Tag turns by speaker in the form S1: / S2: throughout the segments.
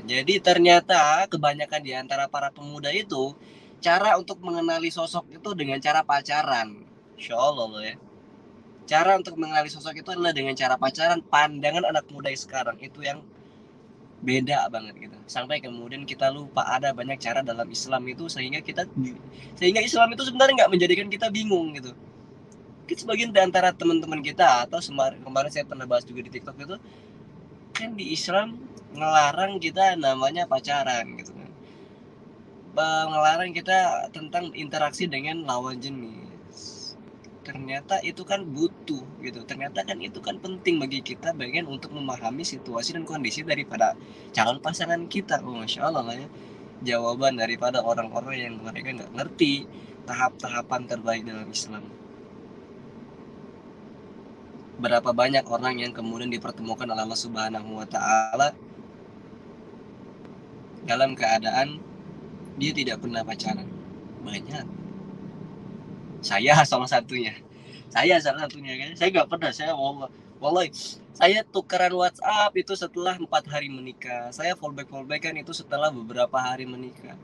S1: Jadi ternyata kebanyakan di antara para pemuda itu cara untuk mengenali sosok itu dengan cara pacaran. Insya Allah loh ya. Cara untuk mengenali sosok itu adalah dengan cara pacaran. Pandangan anak muda sekarang itu yang beda banget gitu. Sampai kemudian kita lupa ada banyak cara dalam Islam itu sehingga Islam itu sebenarnya nggak menjadikan kita bingung gitu. Mungkin sebagian di antara teman-teman kita atau kemarin saya pernah bahas juga di TikTok itu kan di Islam ngelarang kita namanya pacaran gitu kan, ngelarang kita tentang interaksi dengan lawan jenis. Ternyata itu kan butuh gitu, ternyata kan itu kan penting bagi kita bagian untuk memahami situasi dan kondisi daripada calon pasangan kita. Oh masya Allah lah ya, jawaban daripada orang-orang yang mereka nggak ngerti tahap-tahapan terbaik dalam Islam. Berapa banyak orang yang kemudian dipertemukan oleh Allah Subhanahu wa taala dalam keadaan dia tidak pernah pacaran. Banyak. Saya salah satunya. Kan. Saya nggak pernah. Wallahi, saya tukeran WhatsApp itu setelah 4 hari menikah. Saya fallback kan itu setelah beberapa hari menikah.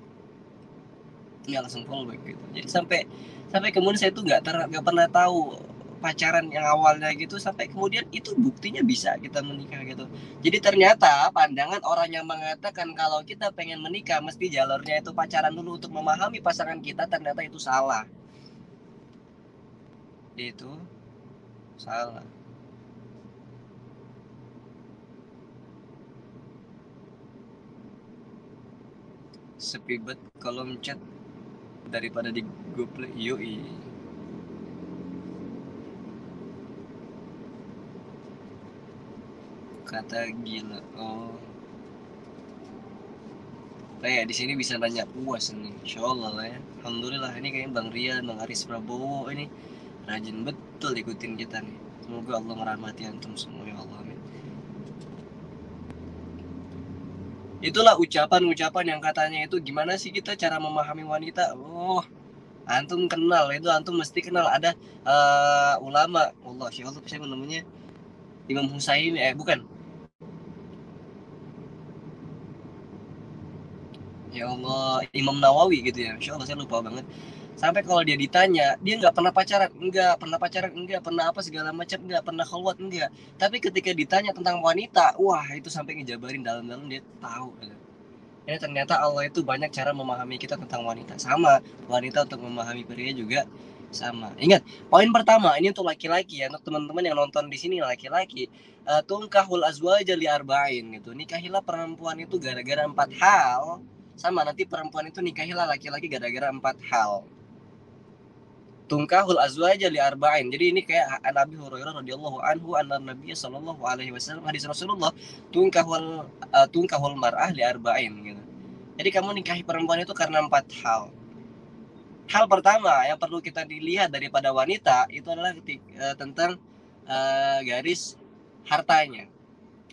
S1: Nggak langsung fallback gitu. Jadi sampai sampai kemudian saya tuh nggak pernah tahu pacaran yang awalnya gitu sampai kemudian itu buktinya bisa kita menikah gitu. Jadi ternyata pandangan orang yang mengatakan kalau kita pengen menikah mesti jalurnya itu pacaran dulu untuk memahami pasangan kita, ternyata itu salah. Itu salah. Sepi banget kalau chat daripada di Google yoi. Kata gila. Oh, kayak di sini bisa nanya puas nih. Insya Allah lah ya. Alhamdulillah ini kayaknya Bang Rian, Bang Aris Prabowo ini rajin betul ikutin kita nih. Semoga Allah merahmati antum semua ya Allah. Amin. Itulah ucapan-ucapan yang katanya itu gimana sih kita cara memahami wanita. Oh, antum kenal itu, antum mesti kenal ada ulama. Allah, siapa tuh saya namanya, Imam Husain, bukan, ya Allah, Imam Nawawi gitu ya. Insya Allah saya lupa banget. Sampai kalau dia ditanya, dia nggak pernah pacaran, enggak pernah apa segala macam, nggak pernah khalwat, enggak. Tapi ketika ditanya tentang wanita, wah itu sampai ngejabarin dalam-dalam dia tahu. Ya ternyata Allah itu banyak cara memahami kita tentang wanita. Sama, wanita untuk memahami pria juga sama. Ingat, poin pertama ini untuk laki-laki ya, untuk teman-teman yang nonton di sini laki-laki, tungkahul azwaja li arba'in gitu. Nikahilah perempuan itu gara-gara 4 hal. Sama, nanti perempuan itu nikahilah laki-laki gara-gara 4 hal. Tungkahul azwaja li arba'in. Jadi ini kayak Nabi Hurairah radhiyallahu anhu anna Nabi sallallahu alaihi wasallam, hadis Rasulullah, tungkahul mar'ah li arba'in gitu. Jadi kamu nikahi perempuan itu karena 4 hal. Hal pertama yang perlu kita dilihat daripada wanita itu adalah tentang garis hartanya.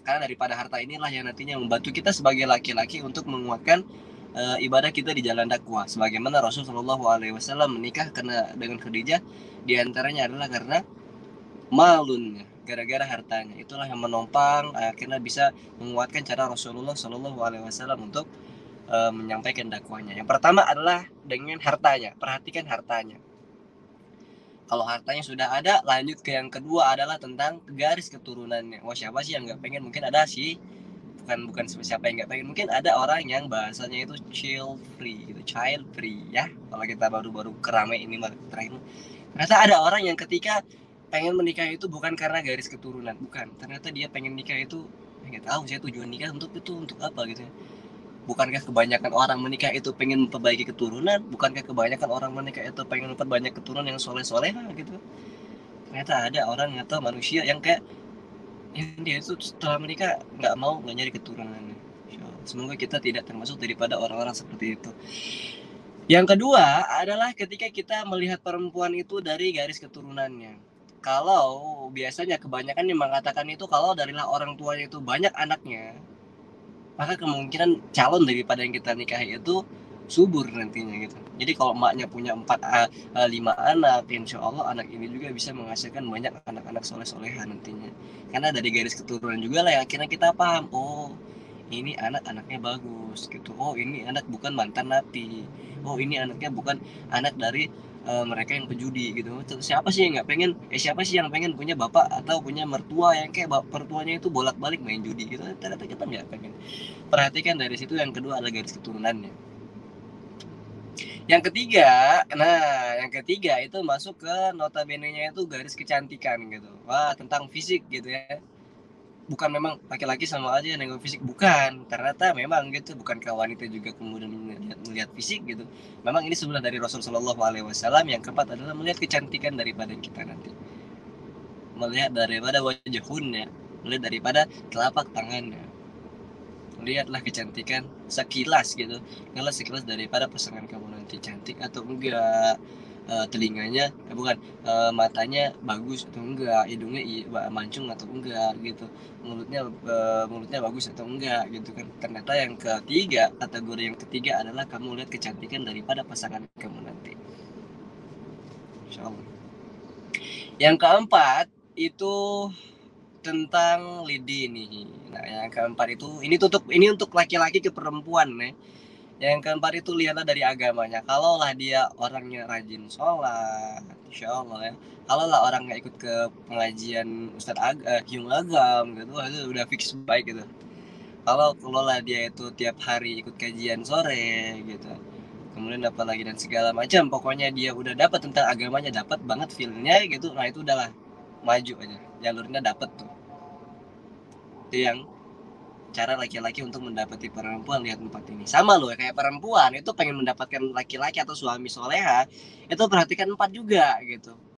S1: Karena daripada harta inilah yang nantinya membantu kita sebagai laki-laki untuk menguatkan ibadah kita di jalan dakwah. Sebagaimana Rasulullah SAW menikah dengan Khadijah, diantaranya adalah karena malunnya, gara-gara hartanya. Itulah yang menopang akhirnya bisa menguatkan cara Rasulullah SAW untuk menyampaikan dakwahnya. Yang pertama adalah dengan hartanya. Perhatikan hartanya. Kalau hartanya sudah ada, lanjut ke yang kedua adalah tentang garis keturunannya. Wah, siapa sih yang nggak pengen? Mungkin ada sih, bukan siapa yang nggak pengen. Mungkin ada orang yang bahasanya itu child free ya. Kalau kita baru-baru kerame ini terakhir, ternyata ada orang yang ketika pengen menikah itu bukan karena garis keturunan, bukan. Ternyata dia pengen nikah itu nggak tahu saya tujuan nikah untuk apa gitu ya. Bukankah kebanyakan orang menikah itu pengen memperbaiki keturunan? Bukankah kebanyakan orang menikah itu pengen memperbanyak keturunan yang soleh-soleh gitu? Ternyata ada orang atau manusia yang kayak dia itu setelah menikah nggak nyari keturunan. Semoga kita tidak termasuk daripada orang-orang seperti itu. Yang kedua adalah ketika kita melihat perempuan itu dari garis keturunannya. Kalau biasanya kebanyakan yang mengatakan itu kalau darilah orang tuanya itu banyak anaknya, maka kemungkinan calon daripada yang kita nikahi itu subur nantinya gitu. Jadi kalau emaknya punya 5 anak, insya Allah anak ini juga bisa menghasilkan banyak anak-anak soleh-solehan nantinya. Karena dari garis keturunan juga lah yang akhirnya kita paham, oh ini anak anaknya bagus gitu, oh ini anak bukan mantan napi, oh ini anaknya bukan anak dari mereka yang pejudi gitu. Siapa sih yang nggak pengen, siapa sih yang pengen punya bapak atau punya mertua yang kayak mertuanya itu bolak-balik main judi gitu, ternyata kita nggak pengen. Perhatikan dari situ. Yang kedua adalah garis keturunannya. Yang ketiga itu masuk ke notabene-nya itu garis kecantikan gitu. Wah, tentang fisik gitu ya. Bukan memang laki-laki sama aja nengok fisik, bukan. Ternyata memang gitu, bukankah wanita juga kemudian melihat fisik gitu. Memang ini sebenarnya dari Rasul Shallallahu Alaihi Wasallam. Yang keempat adalah melihat kecantikan daripada kita nanti. Melihat daripada wajahnya, melihat daripada telapak tangannya. Lihatlah kecantikan sekilas gitu, kalau sekilas daripada pasangan kamu nanti cantik atau enggak, telinganya bukan, matanya bagus atau enggak, hidungnya mancung atau enggak gitu, mulutnya bagus atau enggak gitu kan. Ternyata yang ketiga, kategori yang ketiga adalah kamu lihat kecantikan daripada pasangan kamu nanti, insyaallah. Yang keempat itu tentang lidi nih. Nah, yang keempat itu ini untuk laki-laki ke perempuan nih. Yang keempat itu lihatlah dari agamanya. Kalaulah dia orangnya rajin sholat, insya Allah ya. Kalaulah orang nggak ikut ke pengajian Hyung Agam gitu, itu udah fix baik gitu. Kalau lah dia itu tiap hari ikut kajian sore gitu, kemudian dapat lagi dan segala macam, pokoknya dia udah dapat tentang agamanya, dapat banget feelnya gitu. Nah itu udahlah, maju aja, jalurnya dapat tuh. Itu yang cara laki-laki untuk mendapati perempuan. Lihat empat ini sama loh kayak perempuan itu pengen mendapatkan laki-laki atau suami soleha, itu perhatikan empat juga gitu.